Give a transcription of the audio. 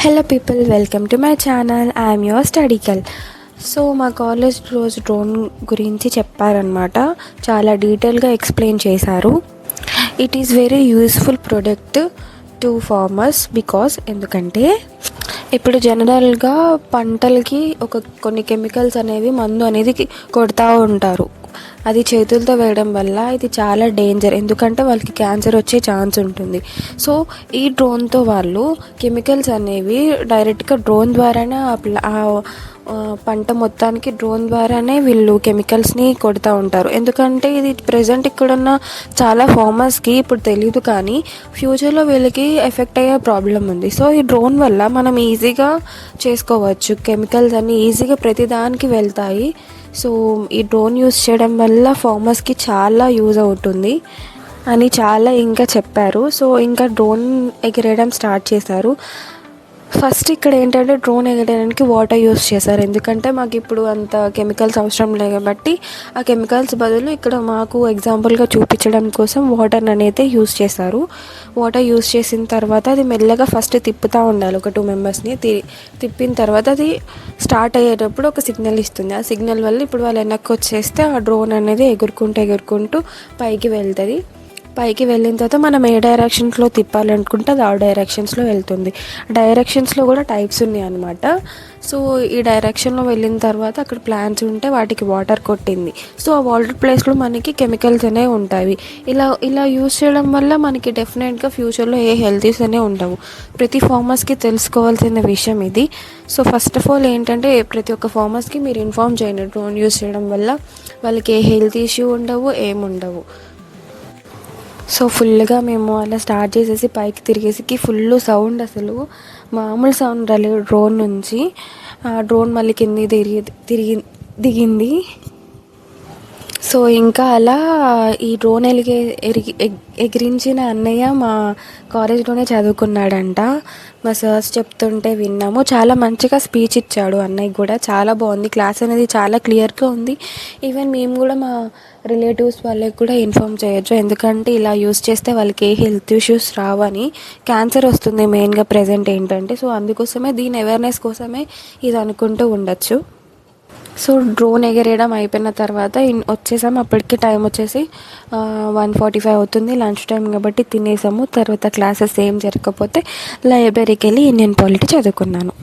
Hello people, welcome to my channel. I'm your study girl. So మా college రోజు drone గురించి చెప్పారనమాట. చాలా డీటెయిల్గా ఎక్స్ప్లెయిన్ చేశారు. It is very useful product to farmers ఎందుకంటే ఇప్పుడు జనరల్గా పంటలకి కొన్ని కెమికల్స్ అనేవి మందు అనేది కొడతా ఉంటారు. అది చేతులతో వేయడం వల్ల ఇది చాలా డేంజర్, ఎందుకంటే వాళ్ళకి క్యాన్సర్ వచ్చే ఛాన్స్ ఉంటుంది. సో ఈ డ్రోన్తో వాళ్ళు కెమికల్స్ అనేవి డైరెక్ట్గా డ్రోన్ ద్వారానే పంట మొత్తానికి డ్రోన్ ద్వారానే వీళ్ళు కెమికల్స్ని కొడుతూ ఉంటారు. ఎందుకంటే ఇది ప్రజెంట్ ఇక్కడున్న చాలా ఫార్మర్స్కి ఇప్పుడు తెలియదు, కానీ ఫ్యూచర్లో వీళ్ళకి ఎఫెక్ట్ అయ్యే ప్రాబ్లం ఉంది. సో ఈ డ్రోన్ వల్ల మనం ఈజీగా చేసుకోవచ్చు. కెమికల్స్ అన్నీ ఈజీగా ప్రతిదానికి వెళ్తాయి. సో ఈ డ్రోన్ యూస్ చేయడం వల్ల ఫార్మర్స్కి చాలా యూజ్ అవుతుంది అని చాలా ఇంకా చెప్పారు. సో ఇంకా డ్రోన్ ఎగిరేయడం స్టార్ట్ చేశారు. ఫస్ట్ ఇక్కడ ఏంటంటే డ్రోన్ ఎగరడానికి వాటర్ యూస్ చేశారు, ఎందుకంటే మాకు ఇప్పుడు అంత కెమికల్స్ అవసరం లేదు కాబట్టి ఆ కెమికల్స్ బదులు ఇక్కడ మాకు ఎగ్జాంపుల్గా చూపించడం కోసం వాటర్ అనేది యూస్ చేశారు. వాటర్ యూస్ చేసిన తర్వాత అది మెల్లగా ఫస్ట్ తిప్పుతూ ఉండాలి. ఒక 2 మెంబర్స్ని తిప్పిన తర్వాత అది స్టార్ట్ అయ్యేటప్పుడు ఒక సిగ్నల్ ఇస్తుంది. ఆ సిగ్నల్ వల్ల ఇప్పుడు వాళ్ళు వెనక్కి వచ్చేస్తే ఆ డ్రోన్ అనేది ఎగురుకుంటూ పైకి వెళ్తుంది. పైకి వెళ్ళిన తర్వాత మనం ఏ డైరెక్షన్స్లో తిప్పాలనుకుంటే అది ఆ డైరెక్షన్స్లో వెళ్తుంది. డైరెక్షన్స్లో కూడా టైప్స్ ఉన్నాయి అన్నమాట. సో ఈ డైరెక్షన్లో వెళ్ళిన తర్వాత అక్కడ ప్లాంట్స్ ఉంటే వాటికి వాటర్ కొట్టింది. సో ఆ వాటర్ ప్లేస్లో మనకి కెమికల్స్ అనేవి ఉంటాయి. ఇలా యూజ్ చేయడం వల్ల మనకి డెఫినెట్గా ఫ్యూచర్లో ఏ హెల్త్ ఇష్యూస్ అనేవి ఉండవు. ప్రతి ఫార్మర్స్కి తెలుసుకోవాల్సిన విషయం ఇది. సో ఫస్ట్ ఆఫ్ ఆల్ ఏంటంటే ప్రతి ఒక్క ఫార్మర్స్కి మీరు ఇన్ఫార్మ్ చేయండి. డ్రోన్ యూజ్ చేయడం వల్ల వాళ్ళకి ఏ హెల్త్ ఇష్యూ ఉండవు, ఏముండవు. సో ఫుల్గా మేము అలా స్టార్ట్ చేసేసి పైకి తిరిగేసి ఫుల్ సౌండ్, అసలు మామూలు సౌండ్ రాలేదు డ్రోన్ నుంచి. డ్రోన్ మళ్ళీ కింద దిగింది. సో ఇంకా అలా ఈ డ్రోన్ ఎగిరించిన అన్నయ్య మా కాలేజ్లోనే చదువుకున్నాడంట. మా సార్స్ చెప్తుంటే విన్నాము. చాలా మంచిగా స్పీచ్ ఇచ్చాడు అన్నయ్య కూడా. చాలా బాగుంది, క్లాస్ అనేది చాలా క్లియర్గా ఉంది. ఈవెన్ మేము కూడా మా రిలేటివ్స్ వాళ్ళకి కూడా ఇన్ఫామ్ చేయొచ్చు, ఎందుకంటే ఇలా యూస్ చేస్తే వాళ్ళకి ఏ హెల్త్ ఇష్యూస్ రావని. క్యాన్సర్ వస్తుంది మెయిన్గా ప్రజెంట్ ఏంటంటే. సో అందుకోసమే దీని అవేర్నెస్ కోసమే ఇది అనుకుంటూ ఉండొచ్చు. సో డ్రోన్ ఎగరేయడం అయిపోయిన తర్వాత వచ్చేసాము. అప్పటికి టైం వచ్చేసి 1:45 అవుతుంది, లంచ్ టైం కాబట్టి తినేసాము. తర్వాత క్లాసెస్ ఏం జరగకపోతే లైబ్రరీకి వెళ్ళి ఇండియన్ పాలిటీ చదువుకున్నాను.